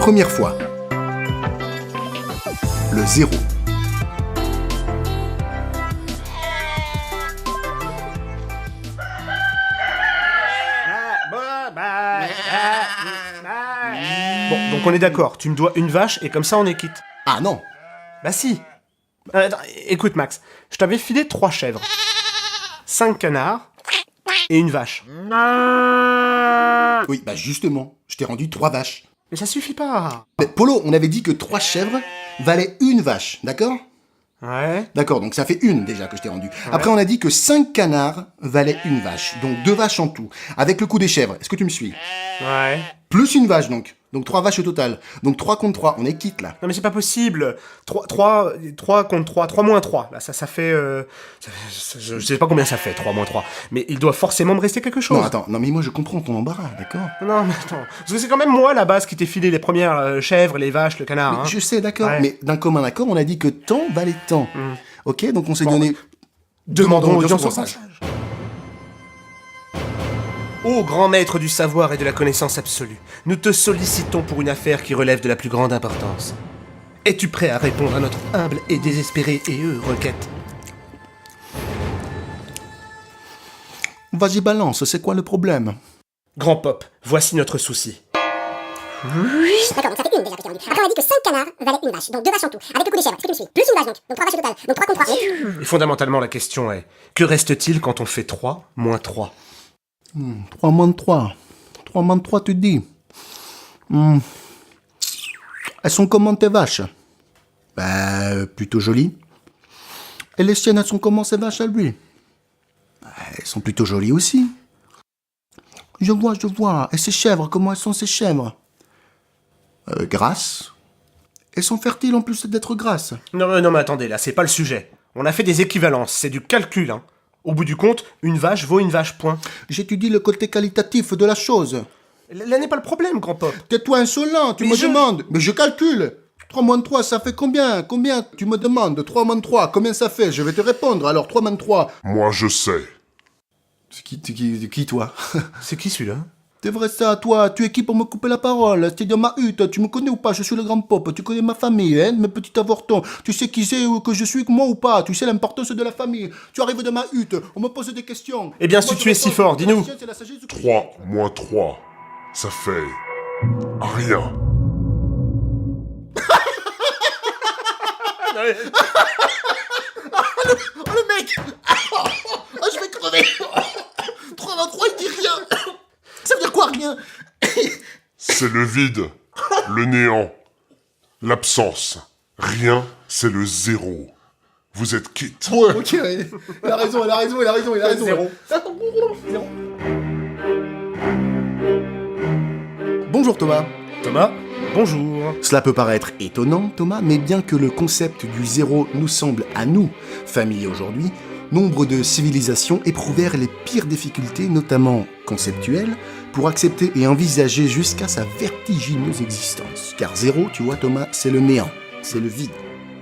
première fois. Le 0. Bon, donc on est d'accord, tu me dois une vache et comme ça on est quitte. Ah non. Bah si. Attends, écoute Max, je t'avais filé 3 chèvres, 5 canards et une vache. Oui, bah justement, je t'ai rendu 3 vaches. Mais ça suffit pas. Mais Polo, on avait dit que 3 chèvres valaient une vache, d'accord? Ouais. D'accord, donc ça fait une déjà que je t'ai rendu. Après, on a dit que 5 canards valaient une vache, donc 2 vaches en tout. Avec le coup des chèvres, est-ce que tu me suis? Ouais. Plus une vache donc. Donc 3 vaches au total. Donc 3 contre 3, on est quitte là. Non mais c'est pas possible. 3 contre 3, 3 moins 3. Là, ça fait... je sais pas combien ça fait, 3 moins 3. Mais il doit forcément me rester quelque chose. Non, attends, non mais moi je comprends ton embarras, d'accord? Non mais attends. Parce que c'est quand même moi, la base, qui t'ai filé les premières chèvres, les vaches, le canard. Mais Hein. je sais, d'accord, Ouais. mais d'un commun accord, on a dit que tant valait tant. Ok, donc on s'est donné... Demandons audience audience au au sage. sage. Ô grand maître du savoir et de la connaissance absolue, nous te sollicitons pour une affaire qui relève de la plus grande importance. Es-tu prêt à répondre à notre humble et désespérée requête? Vas-y, balance, c'est quoi le problème? Grand Pop, voici notre souci. D'accord, donc ça fait une déjà que je t'ai rendu. Après on a dit que 5 canards valaient une vache, donc 2 vaches en tout. Avec le coup des chèvres, est-ce que tu me suis? Plus une vache donc 3 vaches au total. Donc 3 contre 3. Et fondamentalement, la question est, que reste-t-il quand on fait 3 moins 3? 3 moins 3. 3 moins 3, tu dis. Elles sont comment tes vaches? Bah, plutôt jolies. Et les siennes, elles sont comment ces vaches à lui? Bah, elles sont plutôt jolies aussi. Je vois. Et ces chèvres, comment elles sont ces chèvres? Grasses. Elles sont fertiles en plus d'être grasses. Non mais attendez, là, c'est pas le sujet. On a fait des équivalences, c'est du calcul, hein. Au bout du compte, une vache vaut une vache, point. J'étudie le côté qualitatif de la chose. Là n'est pas le problème, Grand Pop. Tais-toi insolent, tu Mais me je- demandes. Mais je calcule. 3 moins 3, ça fait combien? Combien tu me demandes? 3 moins 3, combien ça fait? Je vais te répondre. Alors 3 moins 3. Moi, je sais. C'est qui toi? C'est qui celui-là? C'est vrai ça, toi, tu es qui pour me couper la parole? T'es dans ma hutte, tu me connais ou pas? Je suis le grand pop, tu connais ma famille, hein, mes petits avortons. Tu sais qui c'est que je suis, moi ou pas? Tu sais l'importance de la famille. Tu arrives de ma hutte, on me pose des questions. Eh bien, Moi, si je tu es si réponds, fort, la dis-nous. science et la sagesse du Christ. 3 moins 3, ça fait... rien. Oh le mec! Oh, je vais crever! 3 moins 3, il dit rien! Ça veut dire quoi, rien? C'est le vide, le néant, l'absence. Rien, c'est le zéro. Vous êtes quitte. Ouais, ok, il a raison. Zéro. Bonjour Thomas. Thomas, bonjour. Cela peut paraître étonnant, Thomas, mais bien que le concept du zéro nous semble à nous familier aujourd'hui, nombre de civilisations éprouvèrent les pires difficultés, notamment conceptuelles, pour accepter et envisager jusqu'à sa vertigineuse existence. Car zéro, tu vois Thomas, c'est le néant, c'est le vide.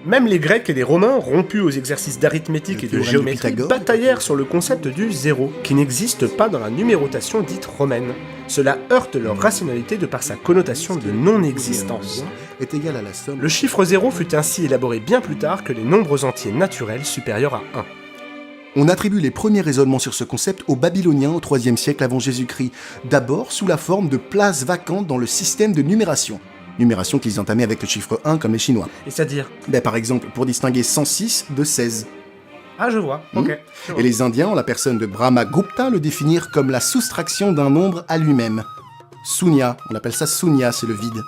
Même les Grecs et les Romains, rompus aux exercices d'arithmétique Le et de théorème de géométrie, Pythagore. bataillèrent sur le concept du zéro, qui n'existe pas dans la numérotation dite romaine. Cela heurte leur rationalité de par sa connotation de non-existence. Est égal à la somme. Le chiffre 0 fut ainsi élaboré bien plus tard que les nombres entiers naturels supérieurs à 1. On attribue les premiers raisonnements sur ce concept aux Babyloniens au IIIe siècle avant Jésus-Christ, d'abord sous la forme de places vacantes dans le système de numération. Numération qu'ils entamaient avec le chiffre 1 comme les Chinois. Et c'est-à-dire... Par exemple, pour distinguer 106 de 16. Ah, je vois, ok. Je vois. Et les Indiens, en la personne de Brahma Gupta, le définirent comme la soustraction d'un nombre à lui-même. Sunya, on appelle ça Sunya, c'est le vide.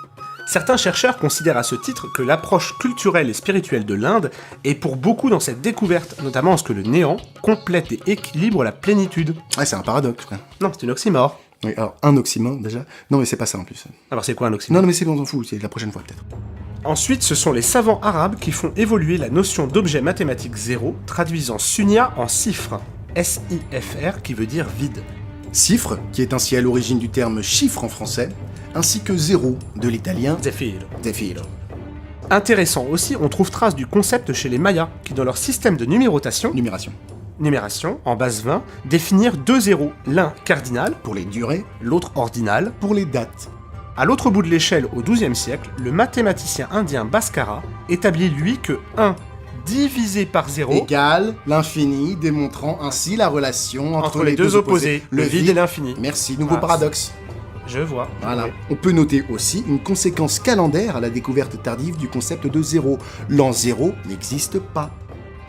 Certains chercheurs considèrent à ce titre que l'approche culturelle et spirituelle de l'Inde est pour beaucoup dans cette découverte, notamment en ce que le néant complète et équilibre la plénitude. Ouais, c'est un paradoxe, frère. Non, c'est une oxymore. Oui, alors, un oxymore, déjà. Non, mais c'est pas ça, en plus. Alors c'est quoi un oxymore? Non, mais c'est bon, on s'en fout, c'est la prochaine fois, peut-être. Ensuite, ce sont les savants arabes qui font évoluer la notion d'objet mathématique zéro, traduisant sunya en cifre, S-I-F-R, qui veut dire vide. Cifre, qui est ainsi à l'origine du terme chiffre en français, ainsi que zéro, de l'italien Zéphir. zefiro. Intéressant aussi, on trouve trace du concept chez les Mayas, qui dans leur système de numérotation, en base 20, définirent deux zéros, l'un cardinal, Pour les durées, l'autre ordinal. pour les dates. À l'autre bout de l'échelle, au XIIe siècle, le mathématicien indien Bhaskara établit lui que 1 divisé par 0 Égale l'infini, démontrant ainsi la relation entre les deux opposés, le vide et l'infini. Merci, nouveau Ah, paradoxe. Je vois. Voilà. Oui. On peut noter aussi une conséquence calendaire à la découverte tardive du concept de zéro. L'an 0 n'existe pas.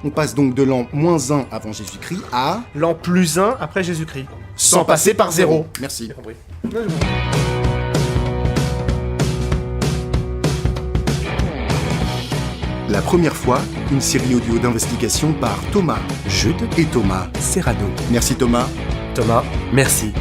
On passe donc de l'an -1 avant Jésus-Christ à... L'an +1 après Jésus-Christ. Sans passer par 0. Merci. J'ai compris. La première fois, une série audio d'investigation par Thomas Jude et Thomas Serrano. Merci Thomas. Thomas, merci.